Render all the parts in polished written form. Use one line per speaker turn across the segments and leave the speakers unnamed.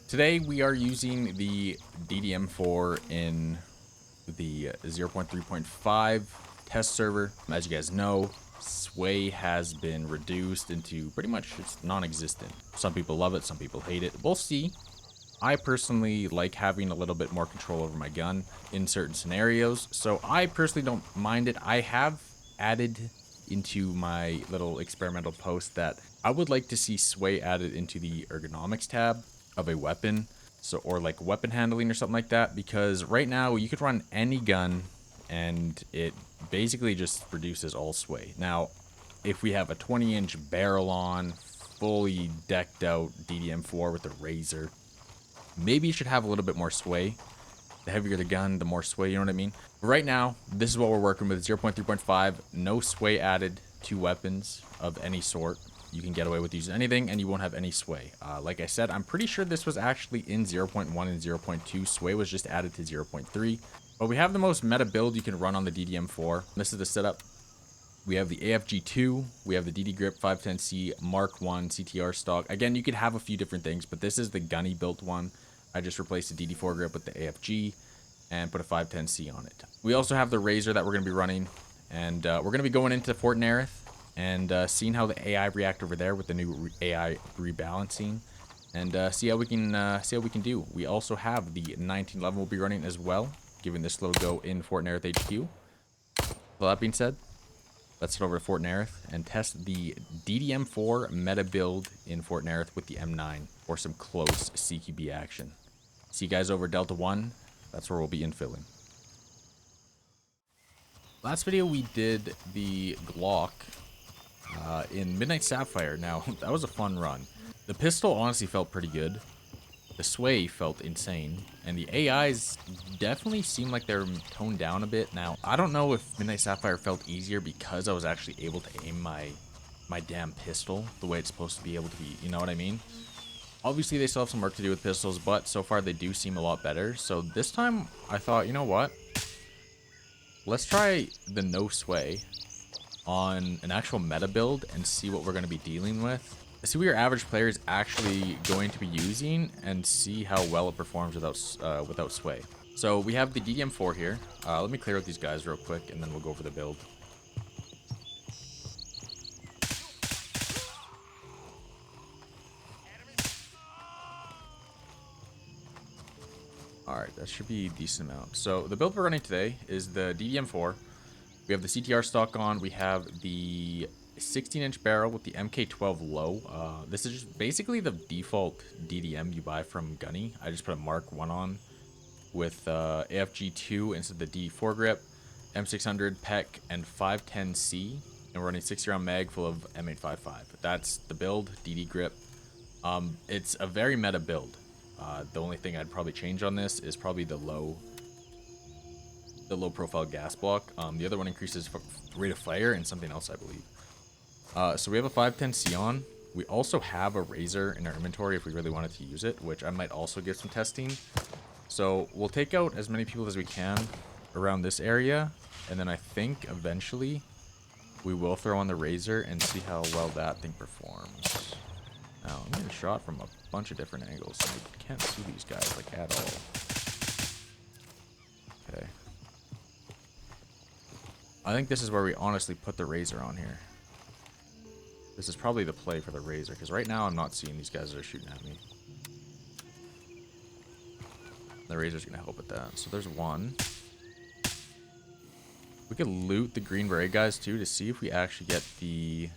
Today we are using the DDM4 in the 0.3.5 test server. As you guys know, sway has been reduced into pretty much it's non-existent. Some people love it, some people hate it. We'll see. I personally like having a little bit more control over my gun in certain scenarios, so I personally don't mind it. I have added into my little experimental post that I would like to see sway added into the ergonomics tab of a weapon, so or like weapon handling or something like that, because right now you could run any gun and it basically just reduces all sway. Now, if we have a 20-inch barrel on, fully decked out DDM4 with a razor, maybe you should have a little bit more sway. The heavier the gun, the more sway, you know what I mean? But right now, this is what we're working with, 0.3.5, no sway added to weapons of any sort. You can get away with using anything, and you won't have any sway. Like I said, I'm pretty sure this was actually in 0.1 and 0.2. Sway was just added to 0.3. But we have the most meta build you can run on the DDM4. This is the setup. We have the AFG2, we have the DD Grip 510C Mark 1 CTR stock. Again, you could have a few different things, but this is the gunny built one. I just replaced the DD4 grip with the AFG and put a 510C on it. We also have the razor that we're going to be running, and we're going to be going into Fort Narith and seeing how the AI react over there with the new AI rebalancing, and see how we can do. We also have the 1911 we'll be running as well, giving this little go in Fort Narith HQ. So that being said, let's head over to Fort Narith and test the DDM4 meta build in Fort Narith with the M9 for some close CQB action. See you guys over Delta 1. That's where we'll be infilling. Last video we did the Glock in Midnight Sapphire. Now, that was a fun run. The pistol honestly felt pretty good. The sway felt insane, and the AIs definitely seemed like they're toned down a bit. Now, I don't know if Midnight Sapphire felt easier because I was actually able to aim my damn pistol the way it's supposed to be able to be, you know what I mean? Obviously, they still have some work to do with pistols, but so far they do seem a lot better. So this time, I thought, you know what? Let's try the no sway on an actual meta build and see what we're going to be dealing with. See what your average player is actually going to be using and see how well it performs without sway. So we have the DDM4 here. Let me clear out these guys real quick and then we'll go over the build. Alright, that should be a decent amount. So the build we're running today is the DDM4. We have the CTR stock on. We have the 16-inch barrel with the MK12 low. This is just basically the default DDM you buy from Gunny. I just put a Mark 1 on with AFG2 instead of the D4 grip, M600 PEC, and 510C. And we're running 60-round mag full of M855. That's the build, DD grip. It's a very meta build. The only thing I'd probably change on this is probably the low profile gas block. The other one increases rate of fire and something else, I believe. So we have a 510C on. We also have a razor in our inventory if we really wanted to use it, which I might also give some testing. So we'll take out as many people as we can around this area, and then I think eventually we will throw on the razor and see how well that thing performs. Now, I'm getting shot from a bunch of different angles, so I can't see these guys like at all. Okay. I think this is where we honestly put the razor on here. This is probably the play for the razor, because right now I'm not seeing these guys that are shooting at me. The razor's going to help with that. So there's one. We could loot the green beret guys too to see if we actually get the...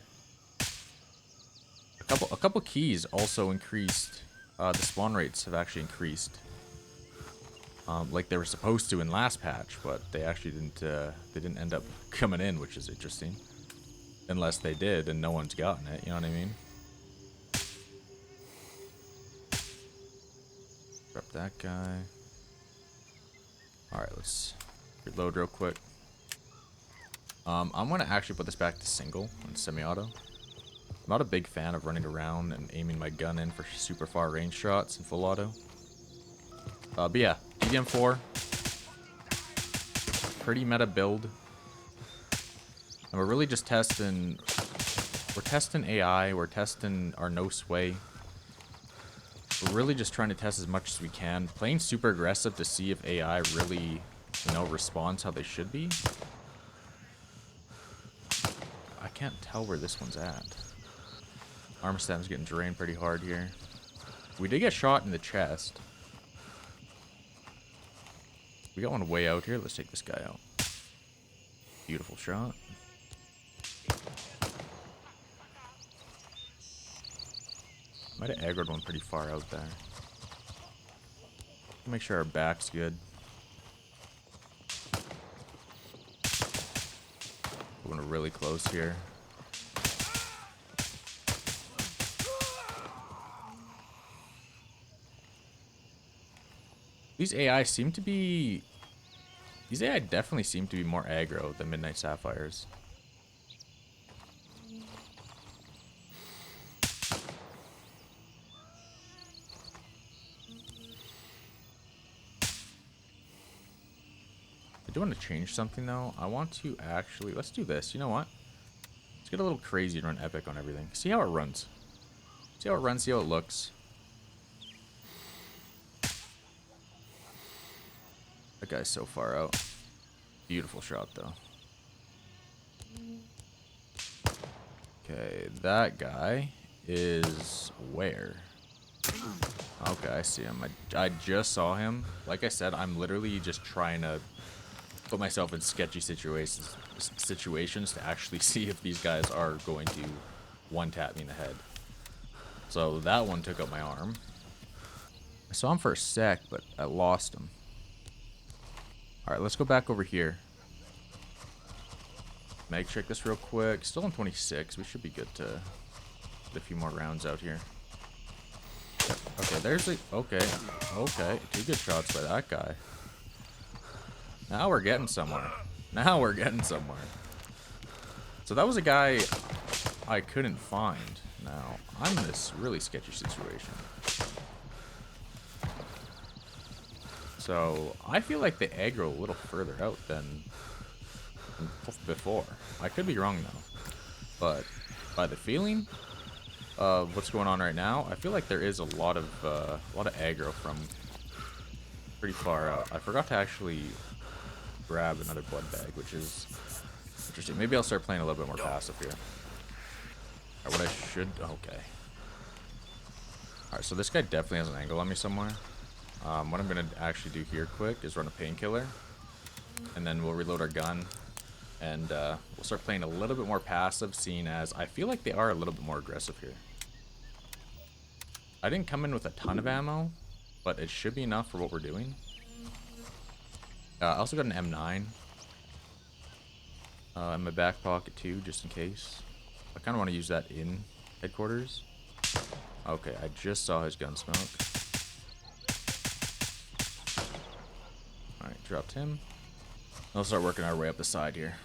A couple keys also increased. The spawn rates have actually increased. Like they were supposed to in last patch, but they actually didn't end up coming in, which is interesting. Unless they did and no one's gotten it, you know what I mean? Grab that guy. Alright, let's reload real quick. I'm gonna actually put this back to single and semi-auto. I'm not a big fan of running around and aiming my gun in for super far range shots in full auto. But yeah, DDM4. Pretty meta build. And we're really just testing... We're testing AI, we're testing our no sway. We're really just trying to test as much as we can. Playing super aggressive to see if AI really, you know, responds how they should be. I can't tell where this one's at. Armor stam's getting drained pretty hard here. We did get shot in the chest. We got one way out here. Let's take this guy out. Beautiful shot. Might have aggroed one pretty far out there. Make sure our back's good. Going really close here. These AI seem to be... These AI definitely seem to be more aggro than Midnight Sapphires. I do want to change something though. I want to actually... Let's do this. You know what? Let's get a little crazy and run epic on everything. See how it runs. See how it runs, see how it looks. That guy's so far out. Beautiful shot, though. Okay, that guy is where? Okay, I see him. I just saw him. Like I said, I'm literally just trying to put myself in sketchy situations to actually see if these guys are going to one-tap me in the head. So that one took out my arm. I saw him for a sec, but I lost him. Alright, let's go back over here. Mag check this real quick. Still on 26. We should be good to get a few more rounds out here. Okay, there's the... Okay. Okay. 2 good shots by that guy. Now we're getting somewhere. Now we're getting somewhere. So that was a guy I couldn't find. Now, I'm in this really sketchy situation. So, I feel like they aggro a little further out than before. I could be wrong though. But by the feeling of what's going on right now, I feel like there is a lot of aggro from pretty far out. I forgot to actually grab another blood bag, which is interesting. Maybe I'll start playing a little bit more passive here. Or what I should... Okay. Alright, so this guy definitely has an angle on me somewhere. What I'm going to actually do here quick is run a painkiller. And then we'll reload our gun. And we'll start playing a little bit more passive, seeing as I feel like they are a little bit more aggressive here. I didn't come in with a ton of ammo, but it should be enough for what we're doing. I also got an M9 in my back pocket too, just in case. I kind of want to use that in headquarters. Okay, I just saw his gun smoke. Alright, dropped him. I'll start working our way up the side here.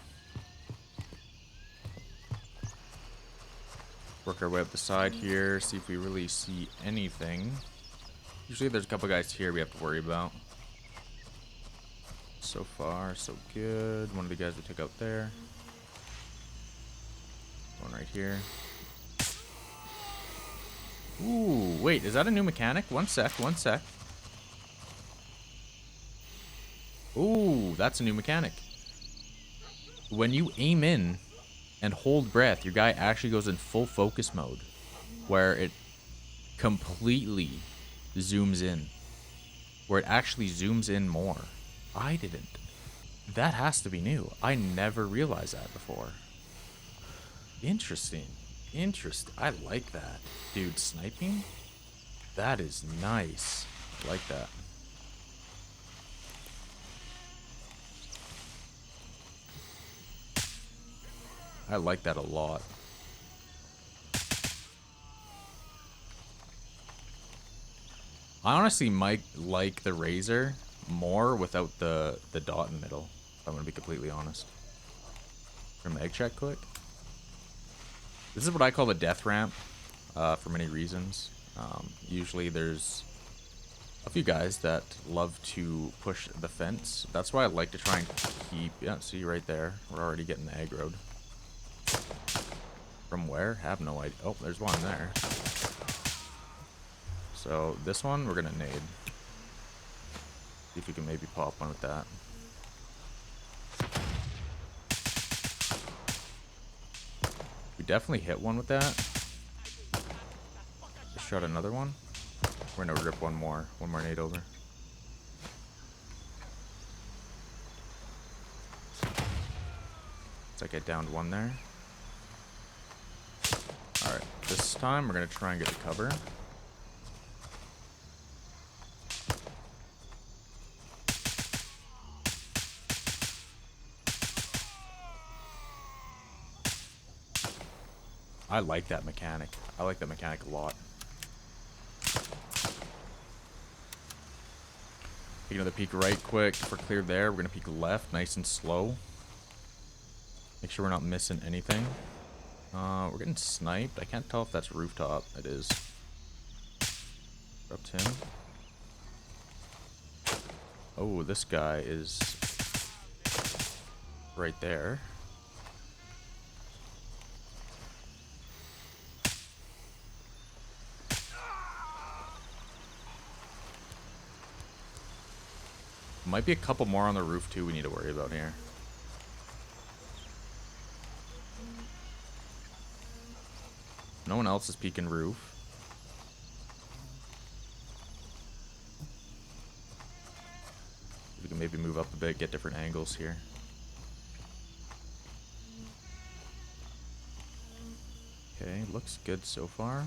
Work our way up the side here, see if we really see anything. Usually there's a couple guys here we have to worry about. So far, so good. One of the guys we took out there. One right here. Ooh, wait, is that a new mechanic? One sec, one sec. Ooh, that's a new mechanic. When you aim in and hold breath, your guy actually goes in full focus mode, where it completely zooms in. Where it actually zooms in more. I didn't. That has to be new. I never realized that before. Interesting. Interesting. I like that. Dude, sniping? That is nice. I like that. I like that a lot. I honestly might like the Razor more without the dot in the middle, if I'm going to be completely honest. From egg check quick. This is what I call the death ramp, for many reasons. Usually there's a few guys that love to push the fence. That's why I like to try and keep... Yeah, see right there. We're already getting aggroed. From where? Have no idea. Oh, there's one there. So this one we're gonna nade. See if we can maybe pop one with that. We definitely hit one with that. Just shot another one. We're gonna rip one more nade over. Looks like I downed one there. Alright, this time we're gonna try and get the cover. I like that mechanic. I like that mechanic a lot. Take another peek right quick. If we're clear there, we're gonna peek left, nice and slow. Make sure we're not missing anything. We're getting sniped. I can't tell if that's rooftop. It is. Dropped him. Oh, this guy is right there. Might be a couple more on the roof too we need to worry about here. No one else is peeking roof. We can maybe move up a bit, get different angles here. Okay, looks good so far.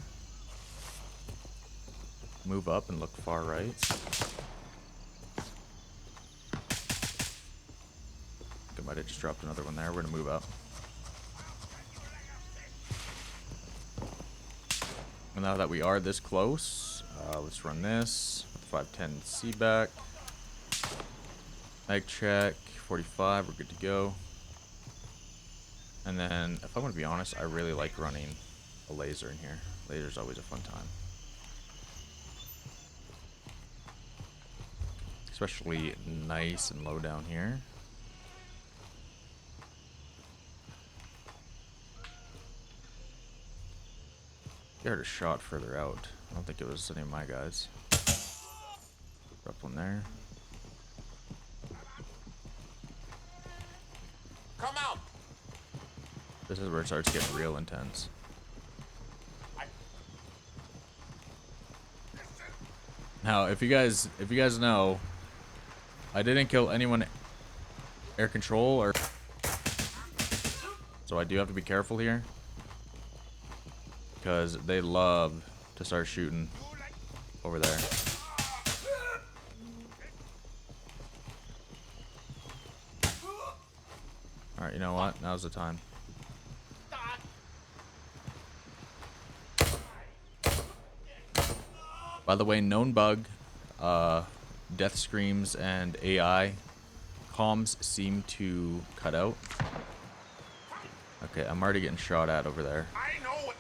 Move up and look far right. I might have just dropped another one there. We're gonna move up. And now that we are this close, let's run this. 510 C back. Mag check. 45. We're good to go. And then, if I want to be honest, I really like running a laser in here. Laser's always a fun time. Especially nice and low down here. I heard a shot further out. I don't think it was any of my guys. Drop one there.
Come out.
This is where it starts getting real intense. Now, if you guys know, I didn't kill anyone air control or so I do have to be careful here. Because they love to start shooting over there. Alright, you know what? Now's the time. By the way, known bug, death screams and AI comms seem to cut out. Okay, I'm already getting shot at over there.
I know it.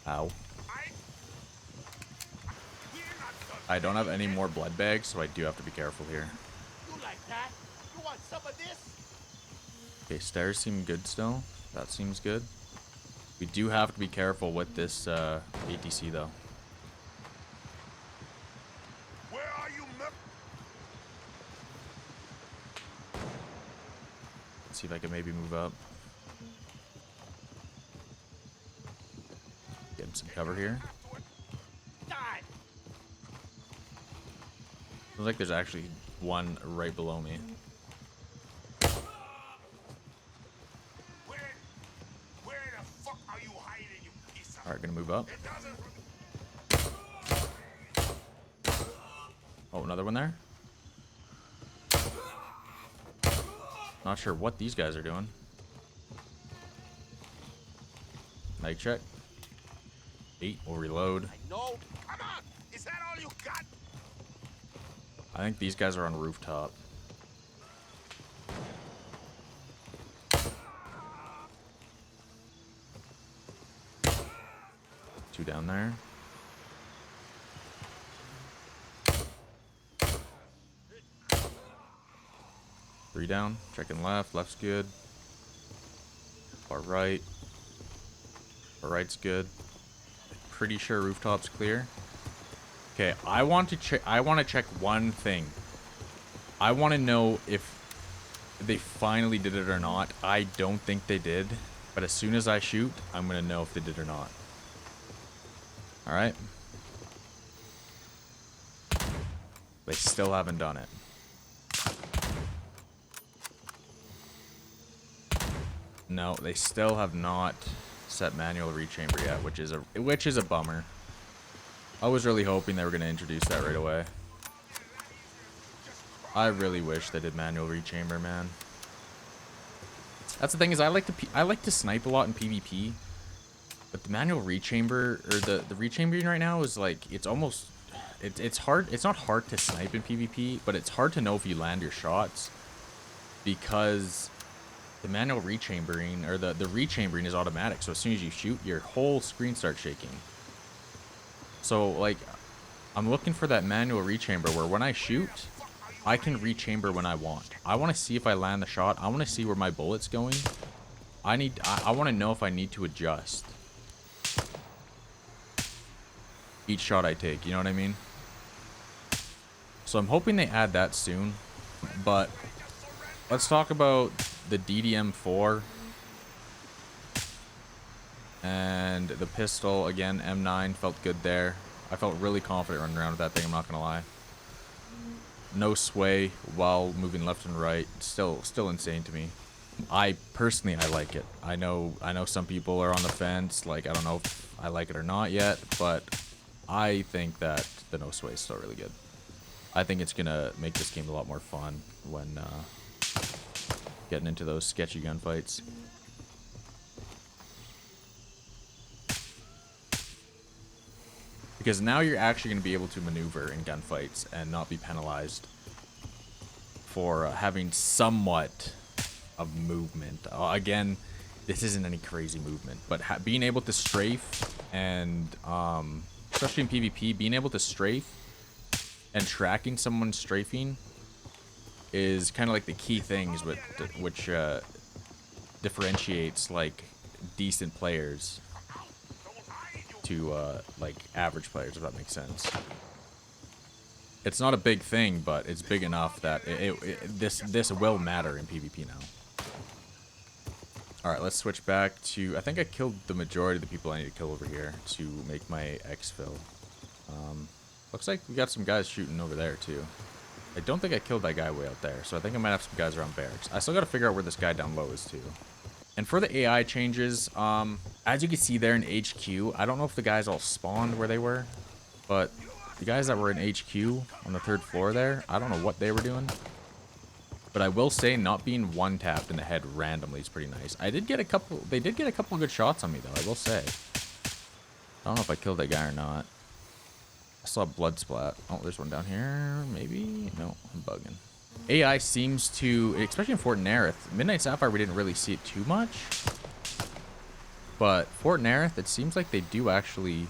Ow. I don't have any more blood bags, so I do have to be careful here.
You like that? You want some of this?
Okay, stairs seem good still. That seems good. We do have to be careful with this ATC though.
Where are you?
Let's see if I can maybe move up. Getting some cover here.
Die.
Looks like there's actually one right below me.
Where the fuck are you hiding, you piece of?
Alright, gonna move up. Oh, another one there? Not sure what these guys are doing. Night check. 8, we'll reload.
No. Come on. Is that all you got?
I think these guys are on rooftop. Two down there. Three down. Checking left. Left's good. Far right. Right's good. Pretty sure rooftop's clear. Okay, I want to check one thing. I want to know if they finally did it or not. I don't think they did, but as soon as I shoot, I'm gonna know if they did or not. All right. They still haven't done it. No, they still have not set manual rechamber yet, which is a bummer. I was really hoping they were going to introduce that right away. I really wish they did manual rechamber, man. That's the thing is I like to snipe a lot in PvP, but the manual rechamber or the rechambering right now is like it's hard. It's not hard to snipe in PvP, but it's hard to know if you land your shots because the manual rechambering or the rechambering is automatic. So as soon as you shoot, your whole screen starts shaking. So like I'm looking for that manual rechamber where when I shoot, I can rechamber when I want. I want to see if I land the shot. I want to see where my bullet's going. I want to know if I need to adjust each shot I take, you know what I mean? So I'm hoping they add that soon. But let's talk about the DDM4 and the pistol. Again, M9 felt good there. I felt really confident running around with that thing, I'm not gonna lie. No sway while moving left and right. Still insane to me. I like it. I know some people are on the fence. Like, I don't know if I like it or not yet, but I think that the no sway is still really good. I think it's gonna make this game a lot more fun when getting into those sketchy gunfights. Because now you're actually going to be able to maneuver in gunfights and not be penalized for having somewhat of movement. Again, this isn't any crazy movement, but being able to strafe and, especially in PvP, being able to strafe and tracking someone strafing is kind of like the key things which differentiates like decent players to like average players, if that makes sense. It's not a big thing, but it's big enough that this will matter in PvP now. All right, let's switch back to. I think I killed the majority of the people I need to kill over here to make my exfil. Looks like we got some guys shooting over there too. I don't think I killed that guy way out there, so I think I might have some guys around barracks. I still got to figure out where this guy down low is too. And for the AI changes, as you can see there in HQ, I don't know if the guys all spawned where they were, but the guys that were in HQ on the 3rd floor there, I don't know what they were doing. But I will say not being one-tapped in the head randomly is pretty nice. They did get a couple good shots on me though, I will say. I don't know if I killed that guy or not. I saw blood splat. Oh, there's one down here, maybe? No, I'm bugging. AI seems to, especially in Fort Narith, Midnight Sapphire, we didn't really see it too much. But Fort Narith, it seems like they do actually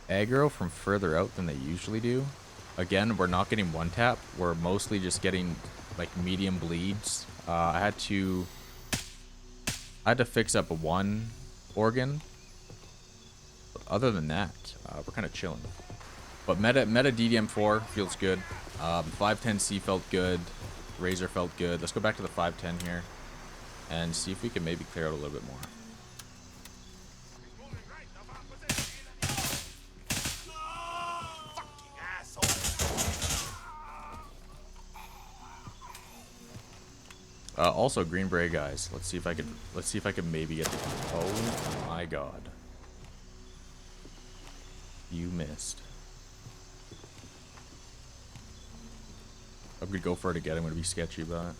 aggro from further out than they usually do. Again, we're not getting one tap. We're mostly just getting like medium bleeds. I had to fix up one organ. But other than that, we're kind of chilling. But meta DDM4 feels good. 510C felt good. Razor felt good. Let's go back to the 510 here and see if we can maybe clear out a little bit more. Also, green beret guys. Let's see if I can maybe get the. Oh my god! You missed. I'm gonna go for it again. I'm gonna be sketchy about it.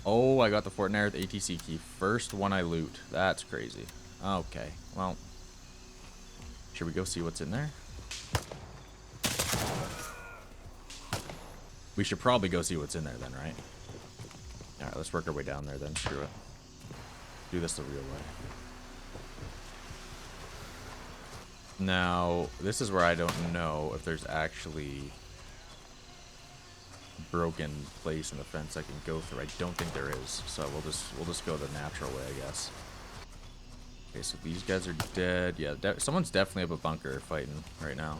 Oh, I got the Fort Narith ATC key. First one I loot. That's crazy. Okay, well. Should we go see what's in there? We should probably go see what's in there then, right? Alright, let's work our way down there then. Screw it. Do this the real way. Now, this is where I don't know if there's actually broken place in the fence I can go through. I don't think there is, so we'll just go the natural way, I guess. Okay, so these guys are dead. Yeah, someone's definitely up a bunker fighting right now.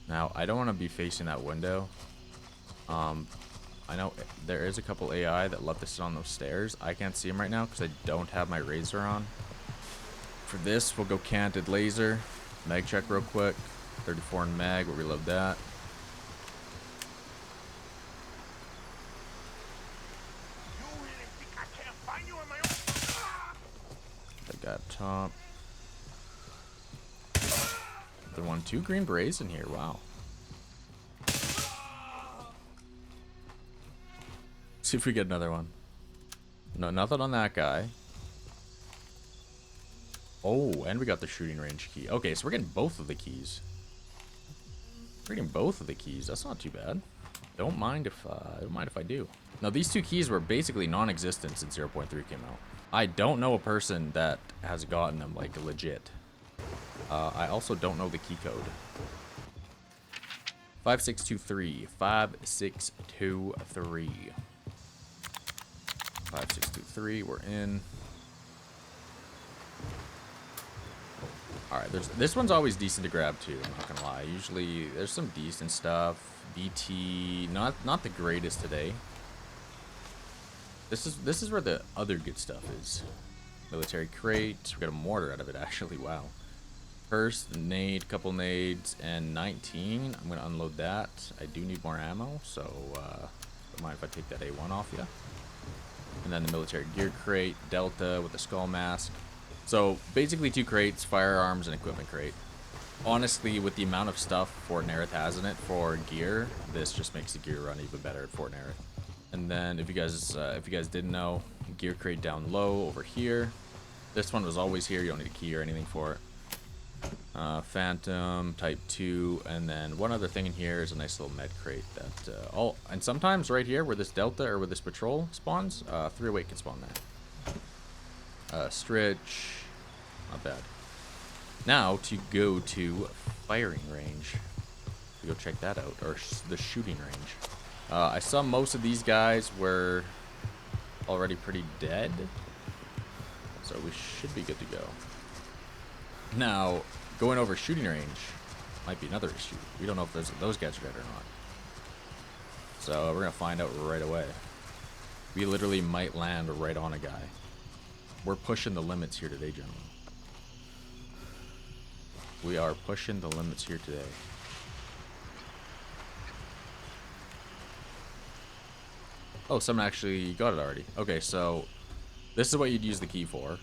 Now, I don't want to be facing that window. I know there is a couple AI that love to sit on those stairs. I can't see them right now because I don't have my razor on. For this, we'll go canted laser. Mag check real quick. 34 in mag, we'll reload that.
You really think I can't find you on my own?
I got top. There one, 2 green berets in here. Wow. See if we get another one. No, nothing on that guy. Oh, and we got the shooting range key. Okay, so we're getting both of the keys. We're getting both of the keys. That's not too bad. Don't mind if I do. Now, these 2 keys were basically non-existent since 0.3 came out. I don't know a person that has gotten them, like, legit. I also don't know the key code. 5623. 5623. 5623. We're in. Alright, this one's always decent to grab too, I'm not gonna lie. Usually there's some decent stuff. BT, not the greatest today. This is where the other good stuff is. Military crate. We got a mortar out of it actually, wow. First nade, couple nades, and 19. I'm gonna unload that. I do need more ammo, so don't mind if I take that A1 off you. And then the military gear crate, Delta with the skull mask. So basically 2 crates, firearms and equipment crate. Honestly, with the amount of stuff Fort Narith has in it for gear, this just makes the gear run even better at Fort Narith. And then if you guys didn't know, gear crate down low over here. This one was always here. You don't need a key or anything for it. Phantom type 2, and then one other thing in here is a nice little med crate that and sometimes right here where this Delta or where this patrol spawns, 308 can spawn there. Stretch, not bad. Now to go to firing range, to go check that out, or the shooting range. I saw most of these guys were already pretty dead, so we should be good to go. Now, going over shooting range might be another issue. We don't know if those guys are dead or not. So we're gonna find out right away. We literally might land right on a guy. We're pushing the limits here today, gentlemen. We are pushing the limits here today. Oh, someone actually got it already. Okay, so this is what you'd use the key for.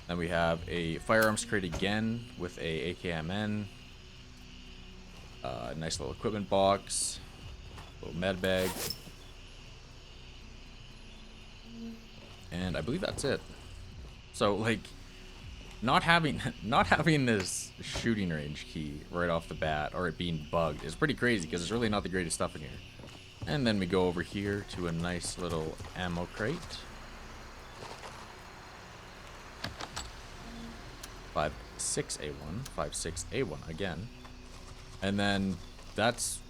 Then we have a firearms crate again with a AKMN. Nice little equipment box. Little med bag. And I believe that's it. So, like, not having this shooting range key right off the bat, or it being bugged, is pretty crazy because it's really not the greatest stuff in here. And then we go over here to a nice little ammo crate. 56A1, 56A1 again. And then that's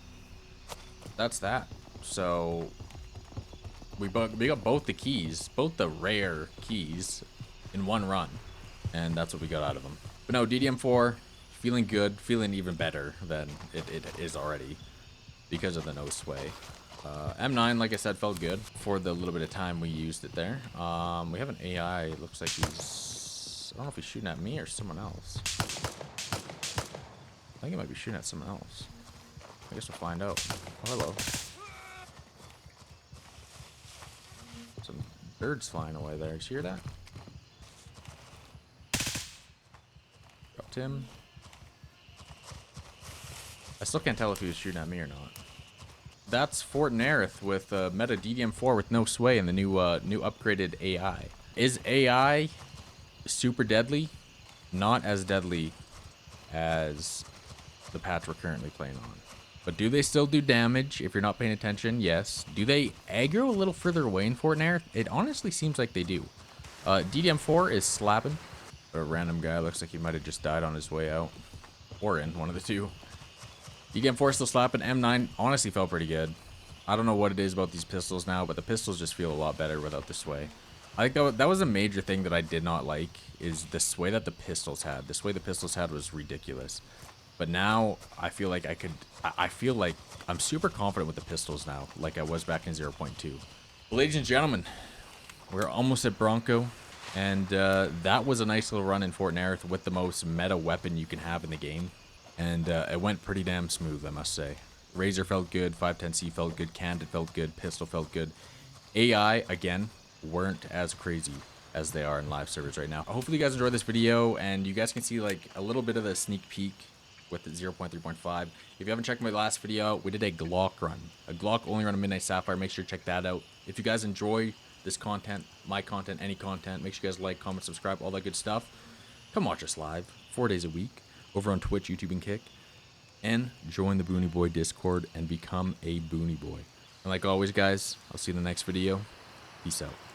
that. So we got both the keys, both the rare keys in one run. And that's what we got out of them. But no, DDM4, feeling good, feeling even better than it is already because of the no sway. M9, like I said, felt good for the little bit of time we used it there. We have an AI, it looks like he's, I don't know if he's shooting at me or someone else. I think he might be shooting at someone else. I guess we'll find out. Oh, hello. Some birds flying away there. Did you hear that? Dropped him. I still can't tell if he was shooting at me or not. That's Fort Narith with meta DDM4 with no sway and the new upgraded AI. Is AI super deadly? Not as deadly as the patch we're currently playing on. But do they still do damage if you're not paying attention? Yes. Do they aggro a little further away in Fort Narith? It honestly seems like they do. DDM4 is slapping. A random guy looks like he might have just died on his way out. or in, one of the two. DDM4 still slapping. M9 honestly felt pretty good. I don't know what it is about these pistols now, but the pistols just feel a lot better without the sway. I think that was a major thing that I did not like, is the sway that the pistols had. The sway the pistols had was ridiculous. But now I feel like I feel like I'm super confident with the pistols now, like I was back in 0.2. Ladies and gentlemen, we're almost at Bronco, and that was a nice little run in Fort Narith with the most meta weapon you can have in the game. And it went pretty damn smooth, I must say. Razor felt good, 510C felt good, Candid felt good, Pistol felt good. AI, again, weren't as crazy as they are in live servers right now. Hopefully you guys enjoyed this video, and you guys can see like a little bit of the sneak peek with the 0.3.5. If you haven't checked my last video, we did a Glock run. A Glock only run a Midnight Sapphire. Make sure to check that out. If you guys enjoy this content, my content, any content, make sure you guys like, comment, subscribe, all that good stuff. Come watch us live 4 days a week over on Twitch, YouTube, and Kick. And join the Booney Boy Discord and become a Booney Boy. And like always, guys, I'll see you in the next video. Peace out.